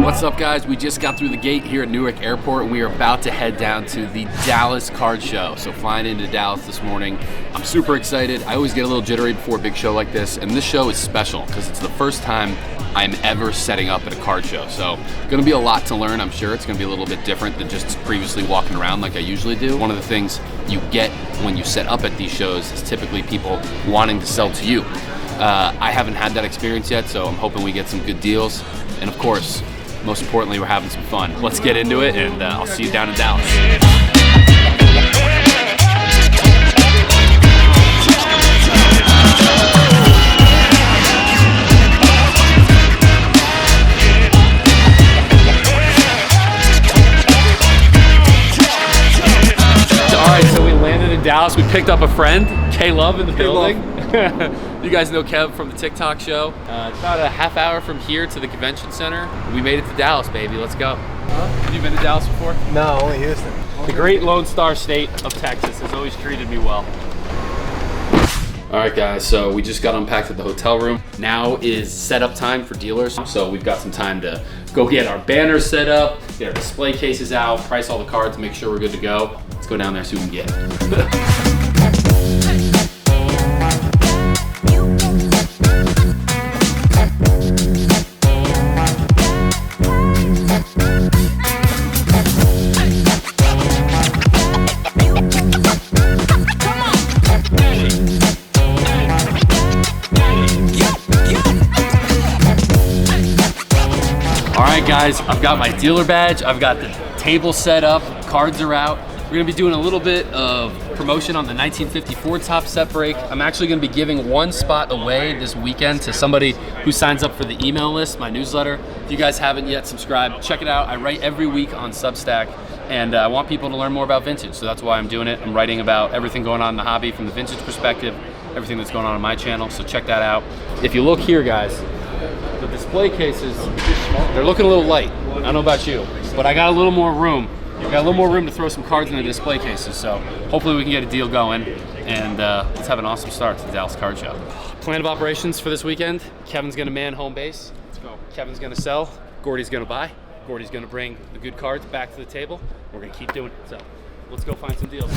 What's up, guys? We just got through the gate here at Newark Airport and we are about to head down to the Dallas card show. So flying into Dallas this morning. I'm super excited. I always get a little jittery before a big show like this, and this show is special because it's the first time I'm ever setting up at a card show. So gonna be a lot to learn, I'm sure. It's gonna be a little bit different than just previously walking around like I usually do. One of the things you get when you set up at these shows is typically people wanting to sell to you. I haven't had that experience yet, so I'm hoping we get some good deals. And of course, most importantly, we're having some fun. Let's get into it, and I'll see you down in Dallas. All right, so we landed in Dallas. We picked up a friend, K-Love, in the building. You guys know Kev from the TikTok show. It's about a half hour from here to the convention center. We made it to Dallas, baby. Let's go. Have you been to Dallas before? No, only Houston. The great Lone Star State of Texas has always treated me well. All right, guys, so we just got unpacked at the hotel room. Now is setup time for dealers. So we've got some time to go get our banners set up, get our display cases out, price all the cards, make sure we're good to go. Let's go down there, see what we can get. Alright guys, I've got my dealer badge, I've got the table set up, cards are out. We're gonna be doing a little bit of promotion on the 1954 top set break. I'm actually gonna be giving one spot away this weekend to somebody who signs up for the email list, my newsletter. If you guys haven't yet subscribed, check it out. I write every week on Substack, and I want people to learn more about vintage, so that's why I'm doing it. I'm writing about everything going on in the hobby from the vintage perspective, everything that's going on my channel, so check that out. If you look here, guys, the display cases, they're looking a little light. I don't know about you, but I got a little more room. We've got a little more room to throw some cards in the display cases, so hopefully we can get a deal going, and let's have an awesome start to the Dallas Card Show. Plan of operations for this weekend: Kevin's gonna man home base. Let's go. Kevin's gonna sell, Gordy's gonna buy, Gordy's gonna bring the good cards back to the table. We're gonna keep doing it, so let's go find some deals.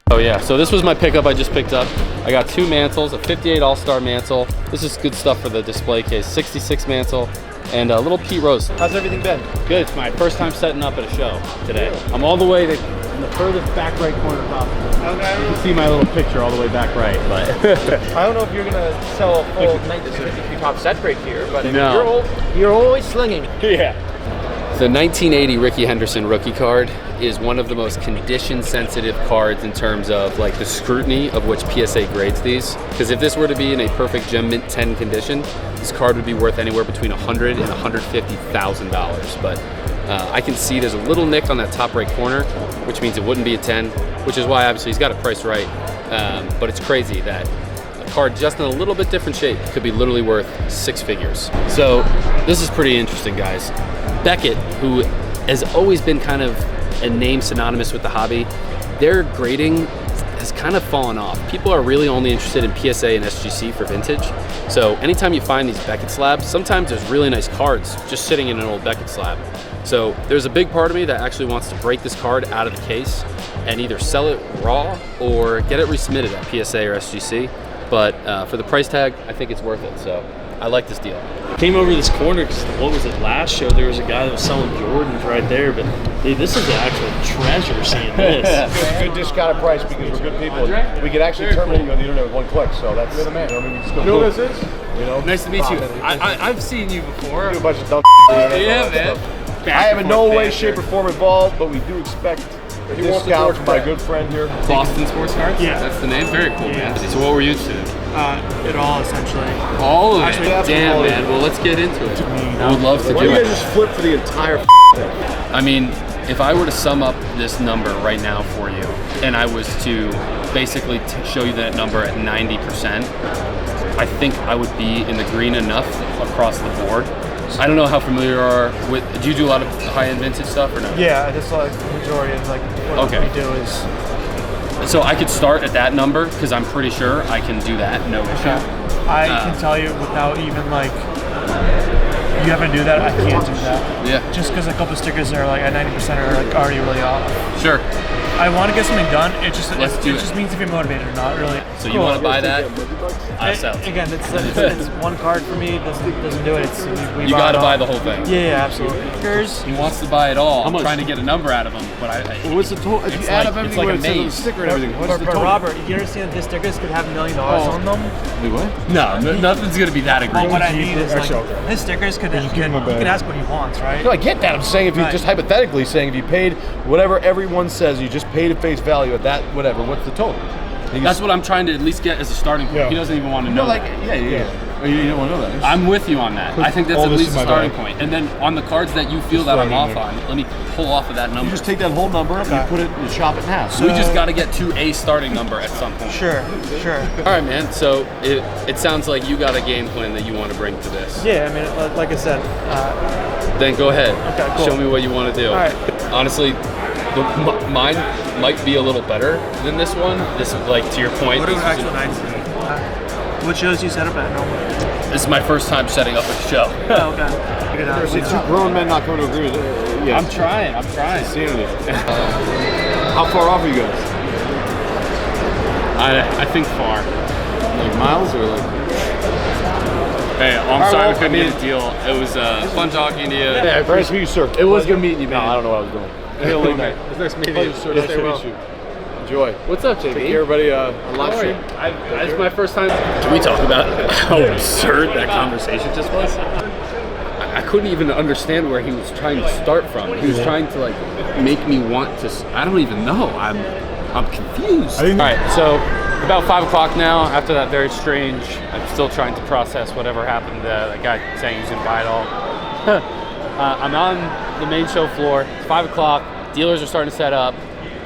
Oh yeah, so this was my pickup I just picked up. I got two mantles, a 58 All-Star mantle. This is good stuff for the display case. 66 mantle, and a little Pete Rose. How's everything been? Good, it's my first time setting up at a show today. I'm all the way in the furthest back right corner possible. Okay. You can see my little picture all the way back right, but. I don't know if you're gonna sell a full 1953 top set break here, but no. you're always slinging. Yeah. The 1980 Rickey Henderson rookie card is one of the most condition-sensitive cards in terms of like the scrutiny of which PSA grades these. Because if this were to be in a perfect Gem Mint 10 condition, this card would be worth anywhere between $100,000 and $150,000. But I can see there's a little nick on that top right corner, which means it wouldn't be a 10, which is why obviously he's got it priced right. But it's crazy that a card just in a little bit different shape could be literally worth six figures. So this is pretty interesting, guys. Beckett, who has always been kind of a name synonymous with the hobby, their grading has kind of fallen off. People are really only interested in PSA and SGC for vintage. So anytime you find these Beckett slabs, sometimes there's really nice cards just sitting in an old Beckett slab. So there's a big part of me that actually wants to break this card out of the case and either sell it raw or get it resubmitted at PSA or SGC. But for the price tag, I think it's worth it. So I like this deal. Came over this corner because what was it, last show there was a guy that was selling Jordans right there, but dude, this is an actual treasure seeing this. Good discounted price because we're good people. We could actually terminate you on the internet with one click, so that's the man. We just go, you know what this is? You know? Nice to meet you. I've seen you before. Do a bunch of dumb yeah, man. I am in no way, shape, or form involved, but we do expect a discount from my good friend here. Boston Sports Cards? Yeah. That's the name? Very cool, man. So what were you interested in? It all, essentially. All of Actually, it? Damn, man. Well, let's get into it. I would love to Why do don't you it. guys just flip for the entire thing? I mean, if I were to sum up this number right now for you, and I was to basically show you that number at 90%, I think I would be in the green enough across the board. I don't know how familiar you are with. Do you do a lot of high-end vintage stuff or no? Yeah, that's like the majority of like what Okay. we do is. So I could start at that number because I'm pretty sure I can do that, no issue. I can tell you without even like you having to do that, I can't do that. Yeah. Just because a couple stickers are like at 90% are like already really off. Sure. I want to get something done. It just Let's do it it. just means if you're motivated or not really. So you want to buy that? I sell. Again, it's one card for me. Doesn't do it. It's, we You got to buy the whole thing. Yeah, absolutely. Stickers. He wants to buy it all. I'm much? trying to get a number out of him, but I What's the total? If you It's add like- up it's everything like a where it says on the maze. sticker and everything, what's the But total? Robert, you understand these stickers could have $1 million on them? Wait, what? no, nothing's gonna be that Well, egregious. what I mean is like Actually, okay. his stickers could you him a bag. can ask what he wants, right? No, I get that. I'm saying if you Right. just hypothetically saying if you paid whatever everyone says, you just paid at face value at that whatever. What's the total? That's what I'm trying to at least get as a starting point. Yeah. He doesn't even want to know. No, like that. yeah. Oh, you don't want to know that. I'm with you on that. I think that's all at this least in a my starting bag. point. And then on the cards that you feel that I'm throw it off in there. on, let me pull off of that number. You just take that whole number and you put it and chop it in half. we just got to get to a starting number at some point. Sure. All right, man. So it sounds like you got a game plan that you want to bring to this. Yeah, I mean, like I said, Then go ahead. Okay, cool. Show me what you want to do. All right. Honestly, mine might be a little better than this one. This, like to your point. what are this is- actual nights? What shows you set up at normally? This is my first time setting up a show. Oh, okay. Figured out. See, two grown men not coming to agree with it. Yeah. I'm trying. Insanity. How far off are you guys? I think far. Like miles or like? Hey, I'm right, sorry well, we couldn't I mean- get a deal. It was fun talking to you. Yeah, nice to meet you, sir. It was good meeting you, man. No, I don't know what I was doing. Okay. It's nice meeting you. Pleasure, sir. Nice to meet you. Enjoy. What's up, JB? Take care, everybody. On live stream. This is my first time. Can we talk about how absurd that conversation just was? I couldn't even understand where he was trying to start from. He was trying to like make me want to. I don't even know. I'm confused. All right, so about 5 o'clock now. After that very strange, I'm still trying to process whatever happened. That guy saying he's gonna buy it all. I'm on the main show floor. It's 5 o'clock. Dealers are starting to set up.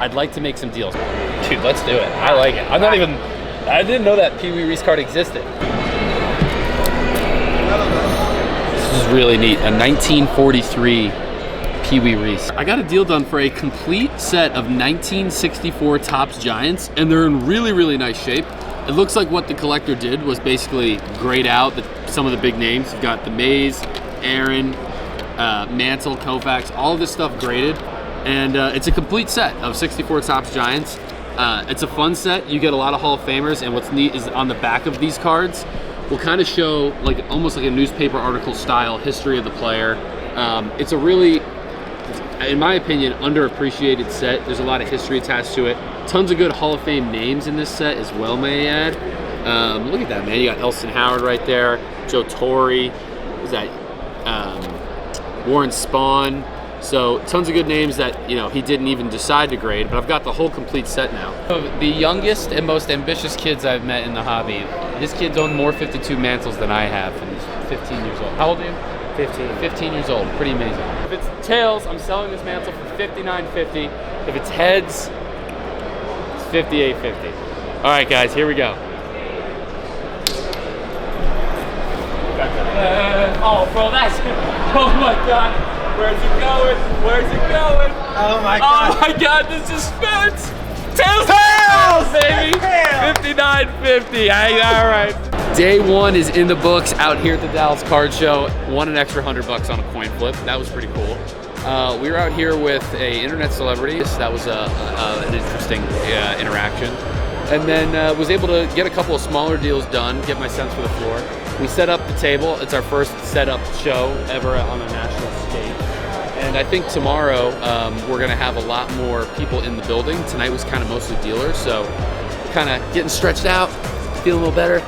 I'd like to make some deals. Dude, let's do it. I like it. I didn't know that Pee Wee Reese card existed. This is really neat. A 1943 Pee Wee Reese. I got a deal done for a complete set of 1964 Topps Giants, and they're in really, really nice shape. It looks like what the collector did was basically grade out some of the big names. You've got the Mays, Aaron, Mantle, Koufax, all of this stuff graded. And it's a complete set of 64 Topps Giants. It's a fun set. You get a lot of Hall of Famers, and what's neat is on the back of these cards will kind of show like almost like a newspaper article style history of the player. It's a really, in my opinion, underappreciated set. There's a lot of history attached to it. Tons of good Hall of Fame names in this set as well, may I add. Look at that, man. You got Elston Howard right there, Joe Torre, who's that? Warren Spahn. So tons of good names that he didn't even decide to grade, but I've got the whole complete set now. The youngest and most ambitious kids I've met in the hobby. This kid's owned more 52 mantles than I have, and he's 15 years old. How old are you? 15. 15 years old. Pretty amazing. If it's tails, I'm selling this mantle for $59.50. If it's heads, it's $58.50. All right, guys, here we go. Oh, bro, that's. Oh my God. Where's it going? Where's it going? Oh my God. Oh my God, this is suspense! Tails, baby! $59.50. All right. Day one is in the books out here at the Dallas Card Show. Won an extra $100 on a coin flip. That was pretty cool. We were out here with an internet celebrity. That was an interesting interaction. And then was able to get a couple of smaller deals done, get my sense for the floor. We set up the table. It's our first setup show ever on a national stage. And I think tomorrow we're gonna have a lot more people in the building. Tonight was kind of mostly dealers, so kind of getting stretched out, feeling a little better,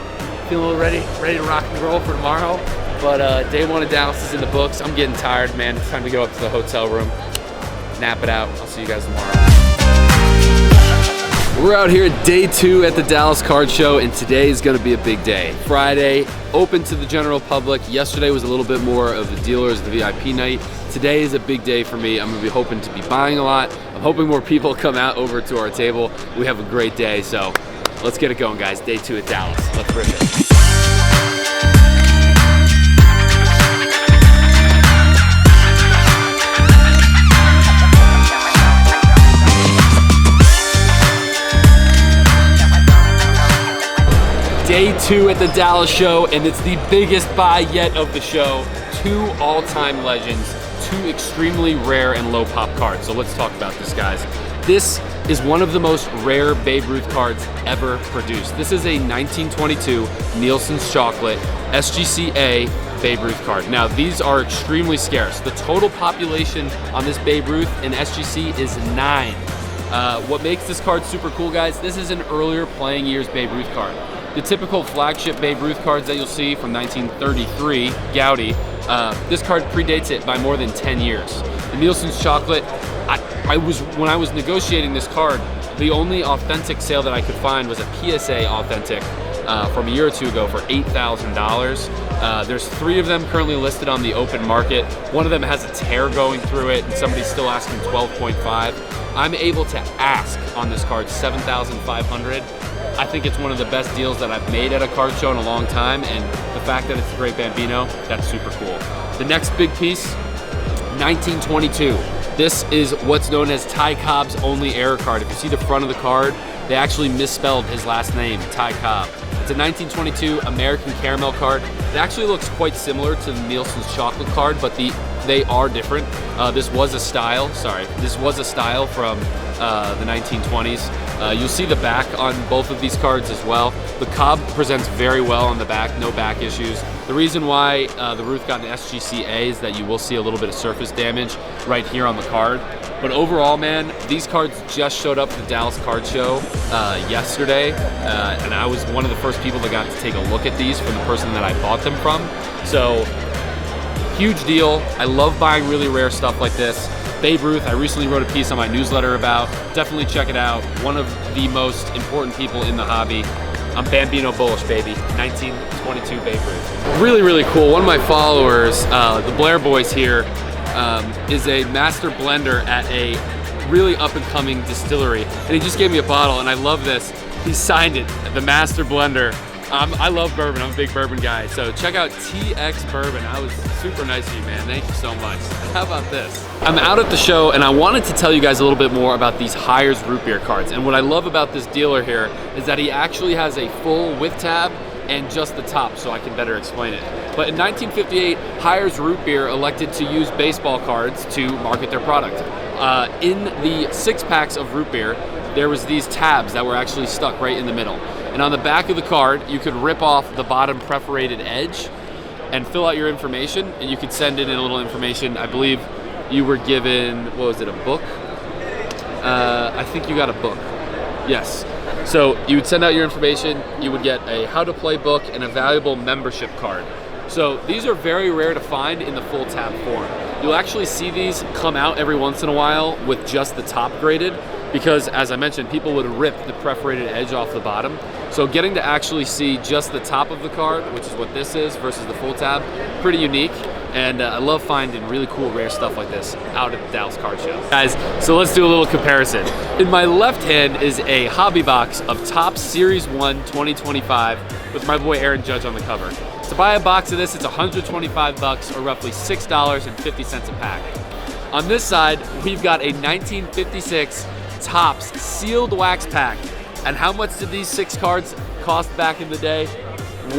feeling a little ready to rock and roll for tomorrow. But day one of Dallas is in the books. I'm getting tired, man. It's time to go up to the hotel room, nap it out. I'll see you guys tomorrow. We're out here at day two at the Dallas Card Show, and today is going to be a big day. Friday, open to the general public. Yesterday was a little bit more of the dealers, the VIP night. Today is a big day for me. I'm going to be hoping to be buying a lot. I'm hoping more people come out over to our table. We have a great day, so let's get it going, guys. Day two at Dallas. Let's rip it. 2 at the Dallas show, and it's the biggest buy yet of the show. 2 all-time legends, 2 extremely rare and low pop cards. So let's talk about this, guys. This is one of the most rare Babe Ruth cards ever produced. This is a 1922 Nielsen's Chocolate SGCA Babe Ruth card. Now, these are extremely scarce. The total population on this Babe Ruth in SGC is 9. What makes this card super cool, guys, this is an earlier playing years Babe Ruth card. The typical flagship Babe Ruth cards that you'll see from 1933, Gowdy, this card predates it by more than 10 years. The Nielsen's Chocolate, when I was negotiating this card, the only authentic sale that I could find was a PSA authentic from a year or 2 ago for $8,000. There's 3 of them currently listed on the open market. One of them has a tear going through it, and somebody's still asking 12.5. I'm able to ask on this card $7,500. I think it's one of the best deals that I've made at a card show in a long time, and the fact that it's a great Bambino, that's super cool. The next big piece, 1922. This is what's known as Ty Cobb's only error card. If you see the front of the card, they actually misspelled his last name, Ty Cobb. It's a 1922 American Caramel card. It actually looks quite similar to the Nielsen's Chocolate card, but they are different. This was a style from the 1920s. You'll see the back on both of these cards as well. The Cobb presents very well on the back, no back issues. The reason why the Ruth got an SGCA is that you will see a little bit of surface damage right here on the card. But overall, man, these cards just showed up at the Dallas Card Show yesterday, and I was one of the first people that got to take a look at these from the person that I bought them from. So, huge deal. I love buying really rare stuff like this. Babe Ruth, I recently wrote a piece on my newsletter about. Definitely check it out. One of the most important people in the hobby. I'm Bambino bullish, baby. 1922 Babe Ruth. Really, really cool. One of my followers, the Blair Boys here, is a master blender at a really up-and-coming distillery. And he just gave me a bottle, and I love this. He signed it, the Master Blender. I love bourbon. I'm a big bourbon guy. So check out TX Bourbon. I was super nice to you, man. Thank you so much. How about this? I'm out at the show, and I wanted to tell you guys a little bit more about these Hires root beer cards. And what I love about this dealer here is that he actually has a full width tab and just the top, so I can better explain it. But in 1958, Hires Root Beer elected to use baseball cards to market their product. In the 6-packs of root beer, there was these tabs that were actually stuck right in the middle. And on the back of the card, you could rip off the bottom perforated edge and fill out your information, and you could send in a little information. I believe you were given, what was it, a book? I think you got a book. Yes. So you would send out your information, you would get a how to play book and a valuable membership card. So these are very rare to find in the full tab form. You'll actually see these come out every once in a while with just the top graded, because as I mentioned, people would rip the perforated edge off the bottom. So getting to actually see just the top of the card, which is what this is, versus the full tab, pretty unique. And I love finding really cool, rare stuff like this out at the Dallas Card Show. Guys, so let's do a little comparison. In my left hand is a hobby box of Topps Series 1 2025 with my boy Aaron Judge on the cover. To buy a box of this, it's $125 or roughly $6.50 a pack. On this side, we've got a 1956 Topps sealed wax pack. And how much did these 6 cards cost back in the day?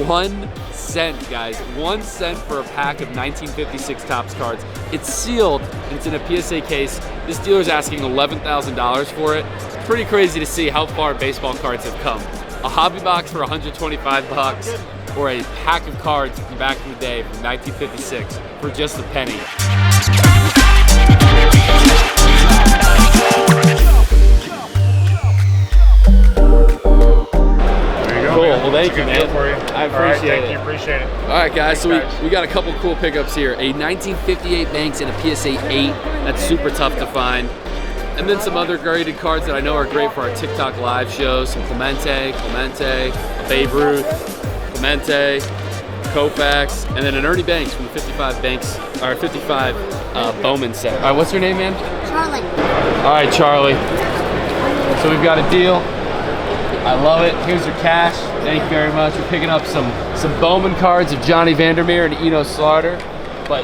1 cent, guys. 1 cent for a pack of 1956 Topps cards. It's sealed, and it's in a PSA case. This dealer's asking $11,000 for it. It's pretty crazy to see how far baseball cards have come. A hobby box for $125, or a pack of cards from back in the day from 1956 for just a penny. Cool. Well, thank you, man. I appreciate it. Appreciate it. All right, guys. So we got a couple cool pickups here. A 1958 Banks and a PSA 8. That's super tough to find. And then some other graded cards that I know are great for our TikTok live shows. Some Clemente, a Babe Ruth, Clemente, Koufax, and then an Ernie Banks from the 55 Banks, or 55 Bowman set. All right, what's your name, man? Charlie. All right, Charlie. So we've got a deal. I love it. Here's your cash. Thank you very much. We're picking up some Bowman cards of Johnny Vandermeer and Eno Slaughter. But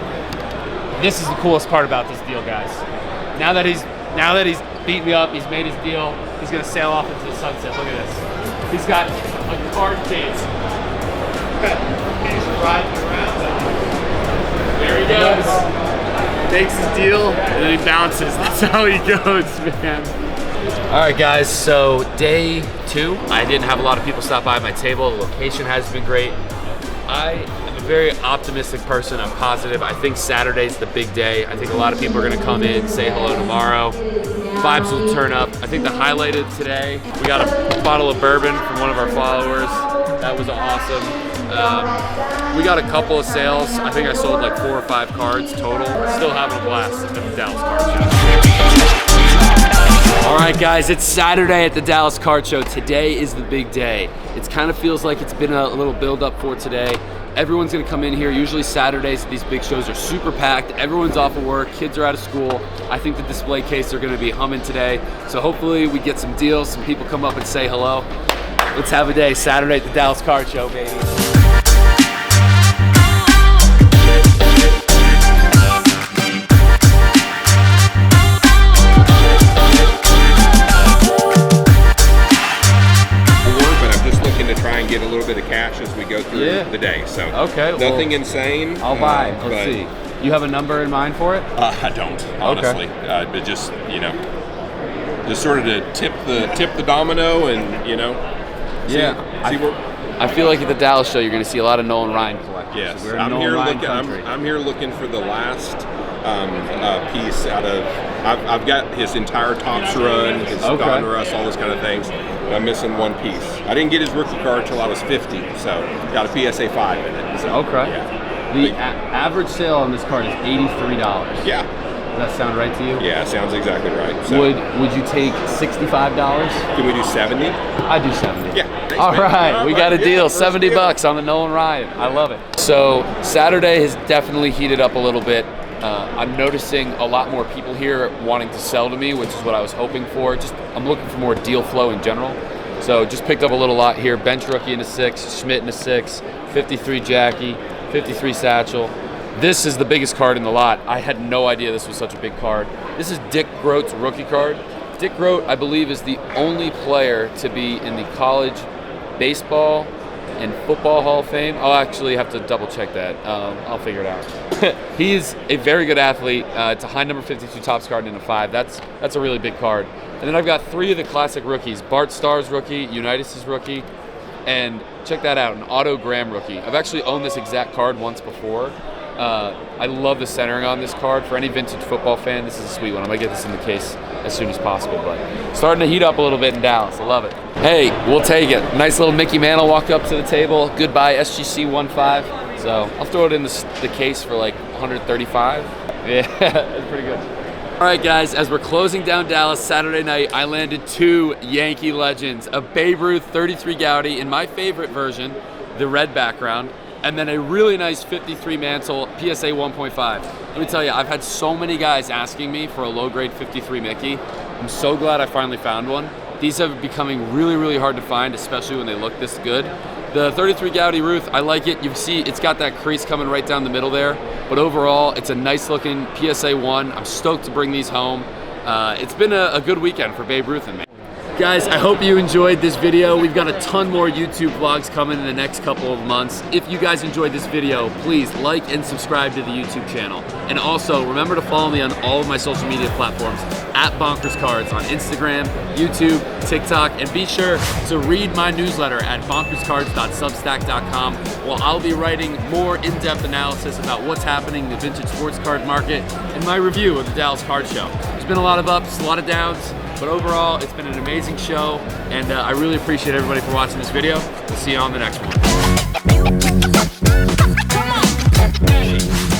this is the coolest part about this deal, guys. Now that he's beat me up, he's made his deal, he's gonna sail off into the sunset. Look at this. He's got a card case There he goes. Takes his deal, and then he bounces. That's how he goes, man. All right, guys, so day 2, I didn't have a lot of people stop by my table. The location has been great. I am a very optimistic person. I'm positive. I think Saturday's the big day. I think a lot of people are gonna come in, say hello tomorrow. Vibes will turn up. I think the highlight of today, we got a bottle of bourbon from one of our followers. That was awesome. We got a couple of sales. I think I sold like 4 or 5 cards total. Still having a blast at the Dallas Card Show. All right, guys, it's Saturday at the Dallas Card Show. Today is the big day. It kind of feels like it's been a little build up for today. Everyone's gonna come in here. Usually Saturdays at these big shows are super packed. Everyone's off of work, kids are out of school. I think the display case are gonna be humming today. So hopefully we get some deals, some people come up and say hello. Let's have a day, Saturday at the Dallas Card Show, baby. Get a little bit of cash as we go through the day. So okay, nothing insane. I'll buy. Let's see. You have a number in mind for it? I don't, honestly. But just just sort of to tip the domino, and see where. I feel like at the Dallas show you're going to see a lot of Nolan Ryan collectors. Yes, So I'm here looking for the last piece out of. I've got his entire Topps run, his Donruss, all those kind of things. I'm missing one piece. I didn't get his rookie card until I was 50, so got a PSA 5 in it. So, yeah. The average sale on this card is $83. Yeah. Does that sound right to you? Yeah, sounds exactly right. So, would you take $65? Can we do 70? I do 70. Yeah. Thanks, All man. right, we got a deal. 70 bucks on the Nolan Ryan. I love it. So Saturday has definitely heated up a little bit. I'm noticing a lot more people here wanting to sell to me, which is what I was hoping for. I'm looking for more deal flow in general. So just picked up a little lot here. Bench rookie in a 6, Schmidt in a 6, 53 Jackie, 53 Satchel. This is the biggest card in the lot. I had no idea this was such a big card. This is Dick Groat's rookie card. Dick Groat, I believe, is the only player to be in the College Baseball and Football Hall of Fame. I'll actually have to double check that. I'll figure it out. He's a very good athlete. It's a high number 52 Topps card in a 5. That's a really big card. And then I've got 3 of the classic rookies. Bart Starr's rookie, Unitas' rookie, and check that out, an Otto Graham rookie. I've actually owned this exact card once before. I love the centering on this card. For any vintage football fan, this is a sweet one. I'm gonna get this in the case as soon as possible, but starting to heat up a little bit in Dallas. I love it. Hey, we'll take it. Nice little Mickey Mantle walk up to the table. Goodbye SGC 15. So I'll throw it in the case for like 135. Yeah, that's pretty good. All right, guys, as we're closing down Dallas Saturday night, I landed 2 Yankee legends, a Babe Ruth 33 Gaudy in my favorite version, the red background, and then a really nice 53 Mantle PSA 1.5. Let me tell you, I've had so many guys asking me for a low-grade 53 Mickey. I'm so glad I finally found one. These have becoming really, really hard to find, especially when they look this good. The 33 Gaudy Ruth, I like it. You see it's got that crease coming right down the middle there, but overall, it's a nice looking PSA 1. I'm stoked to bring these home. It's been a good weekend for Babe Ruth and me. Guys, I hope you enjoyed this video. We've got a ton more YouTube vlogs coming in the next couple of months. If you guys enjoyed this video, please like and subscribe to the YouTube channel. And also, remember to follow me on all of my social media platforms at Bonkers Cards on Instagram, YouTube, TikTok, and be sure to read my newsletter at bonkerscards.substack.com, while I'll be writing more in-depth analysis about what's happening in the vintage sports card market and my review of the Dallas Card Show. There's been a lot of ups, a lot of downs, but overall, it's been an amazing show, and I really appreciate everybody for watching this video. We'll see you on the next one.